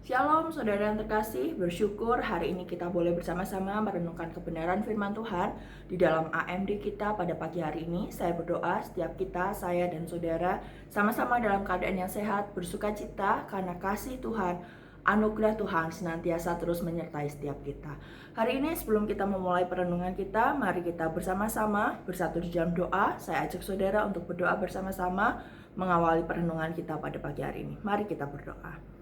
Shalom saudara yang terkasih, bersyukur hari ini kita boleh bersama-sama merenungkan kebenaran firman Tuhan di dalam AMD kita pada pagi hari ini. Saya berdoa setiap kita, saya dan saudara sama-sama dalam keadaan yang sehat, bersukacita karena kasih Tuhan, anugerah Tuhan senantiasa terus menyertai setiap kita. Hari ini sebelum kita memulai perenungan kita, mari kita bersama-sama bersatu di dalam doa. Saya ajak saudara untuk berdoa bersama-sama mengawali perenungan kita pada pagi hari ini. Mari kita berdoa.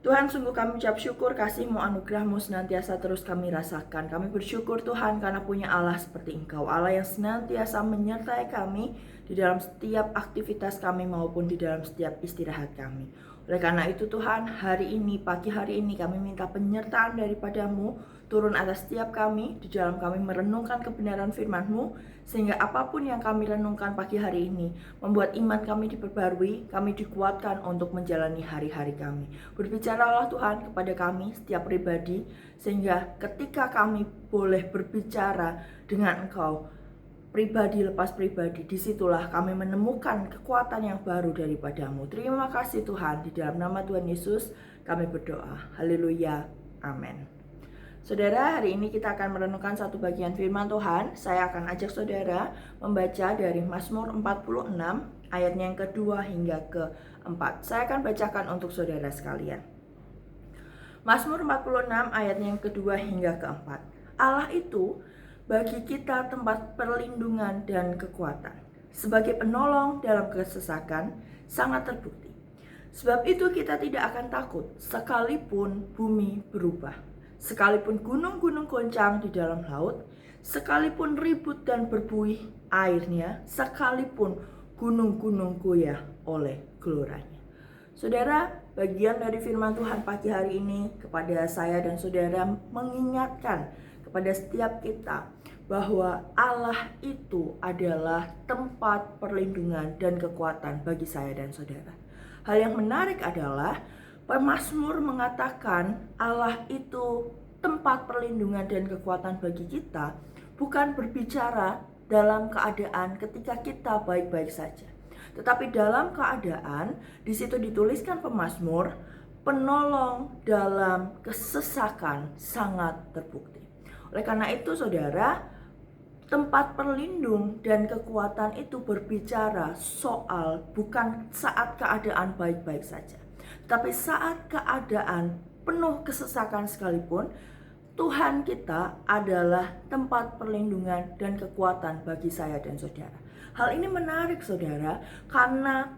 Tuhan, sungguh kami ucap syukur kasih-Mu, anugerah-Mu senantiasa terus kami rasakan. Kami bersyukur Tuhan karena punya Allah seperti Engkau, Allah yang senantiasa menyertai kami di dalam setiap aktivitas kami maupun di dalam setiap istirahat kami. Oleh karena itu Tuhan, hari ini, pagi hari ini kami minta penyertaan daripada-Mu turun atas setiap kami, di dalam kami merenungkan kebenaran firman-Mu, sehingga apapun yang kami renungkan pagi hari ini, membuat iman kami diperbarui, kami dikuatkan untuk menjalani hari-hari kami. Berbicaralah Tuhan kepada kami, setiap pribadi, sehingga ketika kami boleh berbicara dengan Engkau, pribadi lepas pribadi, disitulah kami menemukan kekuatan yang baru daripada-Mu. Terima kasih Tuhan, di dalam nama Tuhan Yesus kami berdoa. Haleluya, amin. Saudara, hari ini kita akan merenungkan satu bagian firman Tuhan. Saya akan ajak saudara membaca dari Mazmur 46 ayatnya yang kedua hingga keempat. Saya akan bacakan untuk saudara sekalian. Mazmur 46 ayatnya yang kedua hingga keempat. Allah itu bagi kita tempat perlindungan dan kekuatan, sebagai penolong dalam kesesakan sangat terbukti. Sebab itu kita tidak akan takut sekalipun bumi berubah, sekalipun gunung-gunung goncang di dalam laut, sekalipun ribut dan berbuih airnya, sekalipun gunung-gunung goyah oleh geloranya. Saudara, bagian dari firman Tuhan pagi hari ini kepada saya dan saudara mengingatkan kepada setiap kita bahwa Allah itu adalah tempat perlindungan dan kekuatan bagi saya dan saudara. Hal yang menarik adalah Pemazmur mengatakan Allah itu tempat perlindungan dan kekuatan bagi kita, bukan berbicara dalam keadaan ketika kita baik-baik saja, tetapi dalam keadaan di situ dituliskan pemazmur, penolong dalam kesesakan sangat terbukti. Oleh karena itu saudara, tempat perlindung dan kekuatan itu berbicara soal bukan saat keadaan baik-baik saja, tapi saat keadaan penuh kesesakan sekalipun, Tuhan kita adalah tempat perlindungan dan kekuatan bagi saya dan saudara. Hal ini menarik saudara, karena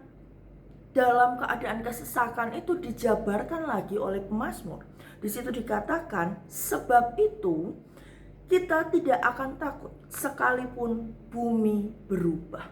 dalam keadaan kesesakan itu dijabarkan lagi oleh pemazmur. Di situ dikatakan, sebab itu kita tidak akan takut sekalipun bumi berubah.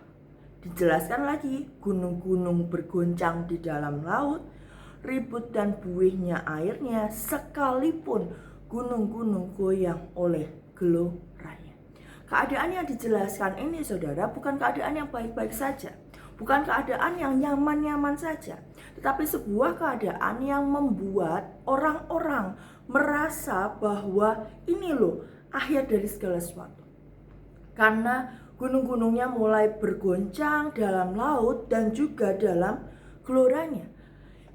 Dijelaskan lagi, gunung-gunung bergoncang di dalam laut, ribut dan buihnya airnya, sekalipun gunung-gunung goyang oleh geloranya. Keadaan yang dijelaskan ini saudara bukan keadaan yang baik-baik saja, bukan keadaan yang nyaman-nyaman saja, tetapi sebuah keadaan yang membuat orang-orang merasa bahwa ini loh akhir dari segala sesuatu. Karena gunung-gunungnya mulai bergoncang dalam laut dan juga dalam geloranya.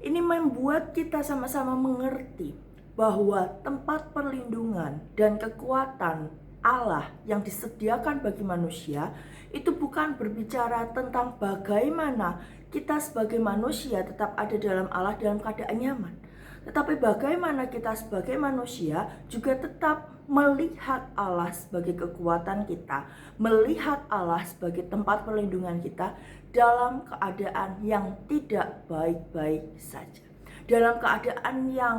Ini membuat kita sama-sama mengerti bahwa tempat perlindungan dan kekuatan Allah yang disediakan bagi manusia itu bukan berbicara tentang bagaimana kita sebagai manusia tetap ada dalam Allah dalam keadaan nyaman, tetapi bagaimana kita sebagai manusia juga tetap melihat Allah sebagai kekuatan kita, melihat Allah sebagai tempat perlindungan kita dalam keadaan yang tidak baik-baik saja. Dalam keadaan yang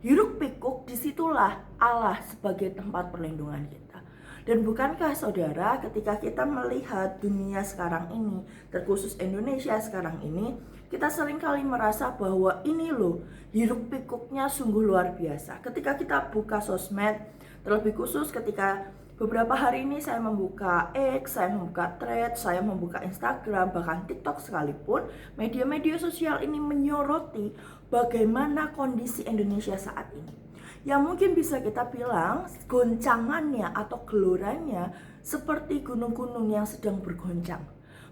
hiruk pikuk, disitulah Allah sebagai tempat perlindungan kita. Dan bukankah saudara, ketika kita melihat dunia sekarang ini, terkhusus Indonesia sekarang ini, kita seringkali merasa bahwa ini loh, hiruk pikuknya sungguh luar biasa. Ketika kita buka sosmed, terlebih khusus ketika beberapa hari ini saya membuka X, saya membuka Threads, saya membuka Instagram, bahkan TikTok sekalipun, media-media sosial ini menyoroti bagaimana kondisi Indonesia saat ini. Yang mungkin bisa kita bilang goncangannya atau geloranya seperti gunung-gunung yang sedang bergoncang.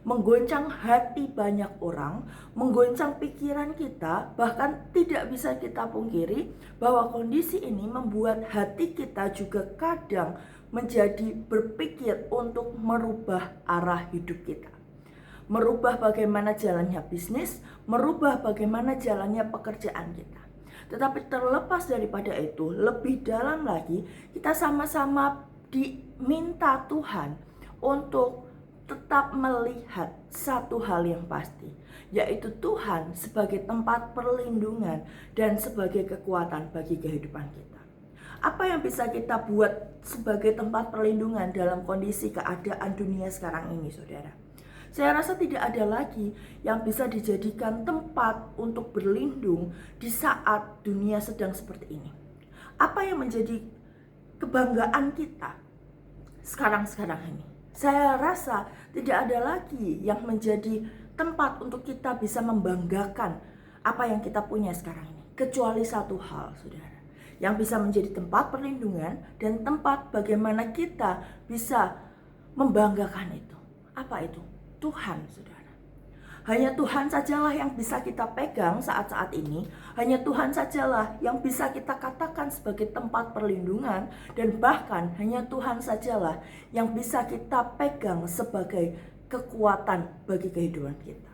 menggoncang hati banyak orang, menggoncang pikiran kita. Bahkan tidak bisa kita pungkiri bahwa kondisi ini membuat hati kita juga kadang menjadi berpikir untuk merubah arah hidup kita, merubah bagaimana jalannya bisnis, merubah bagaimana jalannya pekerjaan kita. Tetapi terlepas daripada itu, lebih dalam lagi, kita sama-sama diminta Tuhan untuk tetap melihat satu hal yang pasti, yaitu Tuhan sebagai tempat perlindungan dan sebagai kekuatan bagi kehidupan kita. Apa yang bisa kita buat sebagai tempat perlindungan dalam kondisi keadaan dunia sekarang ini, saudara? Saya rasa tidak ada lagi yang bisa dijadikan tempat untuk berlindung di saat dunia sedang seperti ini. Apa yang menjadi kebanggaan kita sekarang ini? Saya rasa tidak ada lagi yang menjadi tempat untuk kita bisa membanggakan apa yang kita punya sekarang ini, kecuali satu hal, saudara, yang bisa menjadi tempat perlindungan dan tempat bagaimana kita bisa membanggakan itu. Apa itu? Tuhan, saudara. Hanya Tuhan sajalah yang bisa kita pegang saat-saat ini. Hanya Tuhan sajalah yang bisa kita katakan sebagai tempat perlindungan. Dan bahkan hanya Tuhan sajalah yang bisa kita pegang sebagai kekuatan bagi kehidupan kita.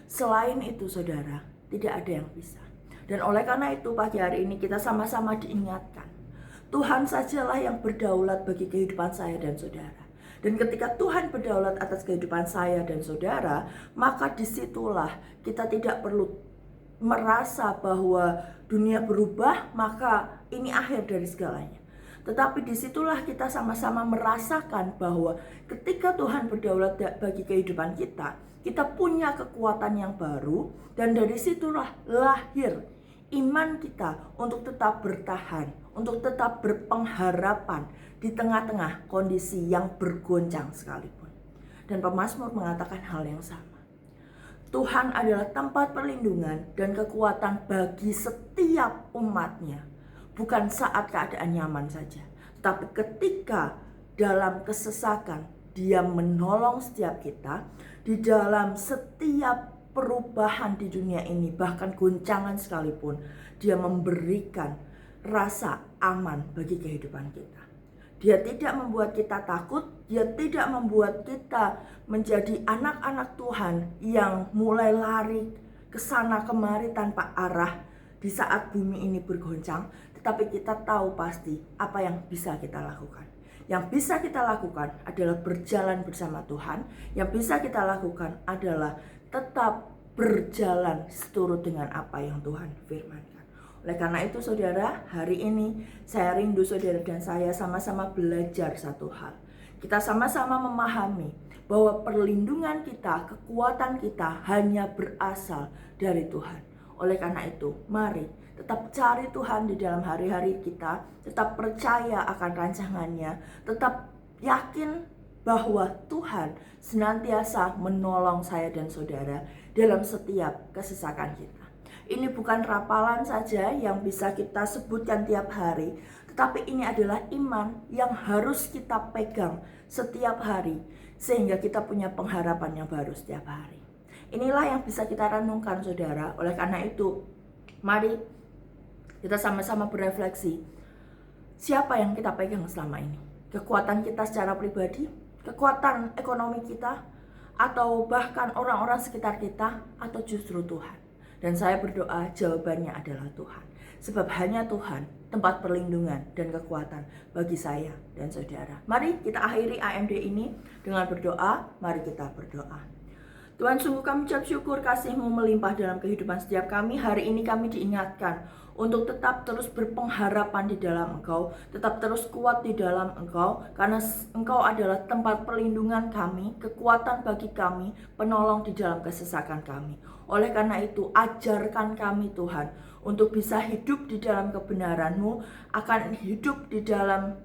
Selain itu, saudara, tidak ada yang bisa. Dan oleh karena itu pagi hari ini kita sama-sama diingatkan, Tuhan sajalah yang berdaulat bagi kehidupan saya dan saudara. Dan ketika Tuhan berdaulat atas kehidupan saya dan saudara, maka disitulah kita tidak perlu merasa bahwa dunia berubah, maka ini akhir dari segalanya. Tetapi disitulah kita sama-sama merasakan bahwa ketika Tuhan berdaulat bagi kehidupan kita, kita punya kekuatan yang baru. Dan dari situlah lahir iman kita untuk tetap bertahan, untuk tetap berpengharapan di tengah-tengah kondisi yang bergoncang sekalipun. Dan pemazmur mengatakan hal yang sama. Tuhan adalah tempat perlindungan dan kekuatan bagi setiap umatnya. Bukan saat keadaan nyaman saja, tapi ketika dalam kesesakan Dia menolong setiap kita. Di dalam setiap perubahan di dunia ini, bahkan goncangan sekalipun, Dia memberikan rasa aman bagi kehidupan kita. Dia tidak membuat kita takut, Dia tidak membuat kita menjadi anak-anak Tuhan yang mulai lari ke sana kemari tanpa arah di saat bumi ini bergoncang. Tetapi kita tahu pasti apa yang bisa kita lakukan. Yang bisa kita lakukan adalah berjalan bersama Tuhan. Yang bisa kita lakukan adalah tetap berjalan seturut dengan apa yang Tuhan firmankan. Oleh karena itu, saudara, hari ini saya rindu saudara dan saya sama-sama belajar satu hal. Kita sama-sama memahami bahwa perlindungan kita, kekuatan kita hanya berasal dari Tuhan. Oleh karena itu, mari tetap cari Tuhan di dalam hari-hari kita, tetap percaya akan rancangannya, tetap yakin bahwa Tuhan senantiasa menolong saya dan saudara dalam setiap kesesakan kita. Ini bukan rapalan saja yang bisa kita sebutkan tiap hari, tetapi ini adalah iman yang harus kita pegang setiap hari, sehingga kita punya pengharapan yang baru setiap hari. Inilah yang bisa kita renungkan, saudara. Oleh karena itu, mari kita sama-sama berefleksi. Siapa yang kita pegang selama ini? Kekuatan kita secara pribadi, kekuatan ekonomi kita, atau bahkan orang-orang sekitar kita, atau justru Tuhan? Dan saya berdoa jawabannya adalah Tuhan. Sebab hanya Tuhan tempat perlindungan dan kekuatan bagi saya dan saudara. Mari kita akhiri AMD ini dengan berdoa. Mari kita berdoa. Tuhan, sungguh kami ucap syukur kasih-Mu melimpah dalam kehidupan setiap kami. Hari ini kami diingatkan untuk tetap terus berpengharapan di dalam Engkau, tetap terus kuat di dalam Engkau, karena Engkau adalah tempat perlindungan kami, kekuatan bagi kami, penolong di dalam kesesakan kami. Oleh karena itu, ajarkan kami Tuhan untuk bisa hidup di dalam kebenaran-Mu, akan hidup di dalam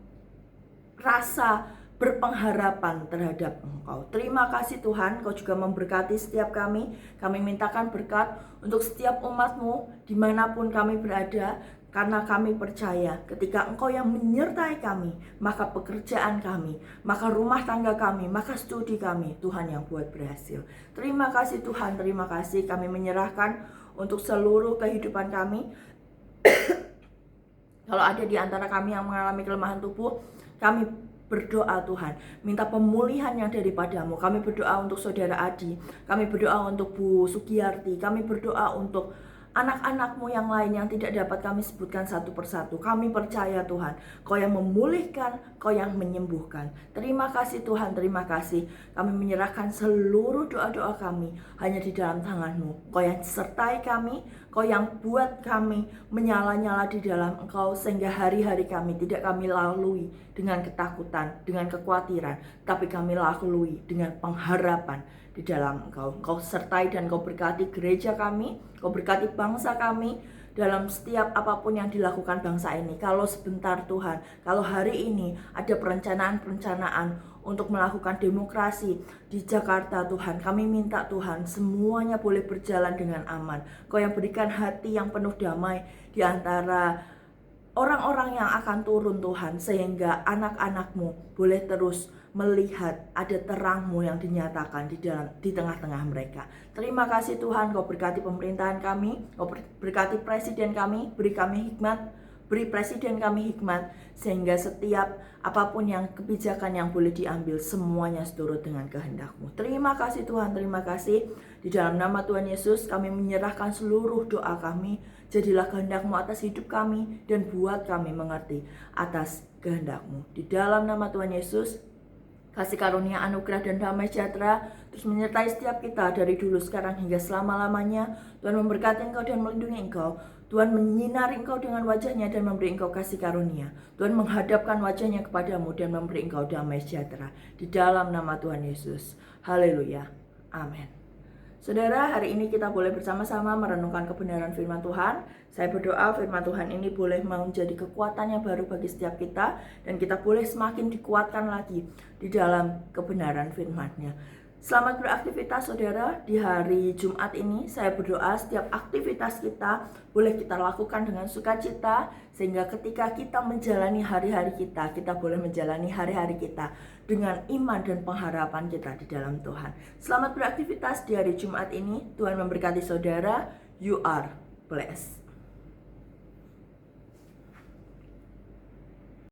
rasa berpengharapan terhadap Engkau. Terima kasih Tuhan, Kau juga memberkati setiap kami. Kami mintakan berkat untuk setiap umat-Mu dimanapun kami berada. Karena kami percaya ketika Engkau yang menyertai kami, maka pekerjaan kami, maka rumah tangga kami, maka studi kami, Tuhan yang buat berhasil. Terima kasih Tuhan, terima kasih. Kami menyerahkan untuk seluruh kehidupan kami. Kalau ada di antara kami yang mengalami kelemahan tubuh, kami berdoa Tuhan, minta pemulihan yang daripadamu. Kami berdoa untuk saudara Adi, kami berdoa untuk Bu Sugiyarti, kami berdoa untuk anak-anakmu yang lain yang tidak dapat kami sebutkan satu persatu. Kami percaya Tuhan, Kau yang memulihkan, Kau yang menyembuhkan. Terima kasih Tuhan, terima kasih. Kami menyerahkan seluruh doa-doa kami hanya di dalam tangan-Mu. Kau yang sertai kami, Kau yang buat kami menyala-nyala di dalam Engkau, sehingga hari-hari kami tidak kami lalui dengan ketakutan, dengan kekhawatiran, tapi kami lalui dengan pengharapan di dalam Engkau. Engkau sertai dan Kau berkati gereja kami, Kau berkati bangsa kami dalam setiap apapun yang dilakukan bangsa ini. Kalau sebentar Tuhan, kalau hari ini ada perencanaan-perencanaan untuk melakukan demokrasi di Jakarta Tuhan, kami minta Tuhan semuanya boleh berjalan dengan aman. Kau yang berikan hati yang penuh damai di antara orang-orang yang akan turun Tuhan, sehingga anak-anak-Mu boleh terus melihat ada terang-Mu yang dinyatakan di tengah-tengah mereka. Terima kasih Tuhan, Kau berkati pemerintahan kami, Kau berkati presiden kami, beri kami hikmat, beri presiden kami hikmat, sehingga setiap apapun yang kebijakan yang boleh diambil, semuanya seturut dengan kehendak-Mu. Terima kasih Tuhan, terima kasih. Di dalam nama Tuhan Yesus kami menyerahkan seluruh doa kami. Jadilah kehendak-Mu atas hidup kami, dan buat kami mengerti atas kehendak-Mu. Di dalam nama Tuhan Yesus, kasih karunia, anugerah, dan damai sejahtera terus menyertai setiap kita dari dulu, sekarang, hingga selama-lamanya. Tuhan memberkati engkau dan melindungi engkau. Tuhan menyinari engkau dengan wajahnya dan memberi engkau kasih karunia. Tuhan menghadapkan wajahnya kepadamu dan memberi engkau damai sejahtera. Di dalam nama Tuhan Yesus. Haleluya. Amin. Saudara, hari ini kita boleh bersama-sama merenungkan kebenaran firman Tuhan. Saya berdoa firman Tuhan ini boleh menjadi kekuatan yang baru bagi setiap kita, dan kita boleh semakin dikuatkan lagi di dalam kebenaran firman-Nya. Selamat beraktivitas saudara di hari Jumat ini. Saya berdoa setiap aktivitas kita boleh kita lakukan dengan sukacita, sehingga ketika kita menjalani hari-hari kita, kita boleh menjalani hari-hari kita dengan iman dan pengharapan kita di dalam Tuhan. Selamat beraktivitas di hari Jumat ini. Tuhan memberkati saudara. You are blessed.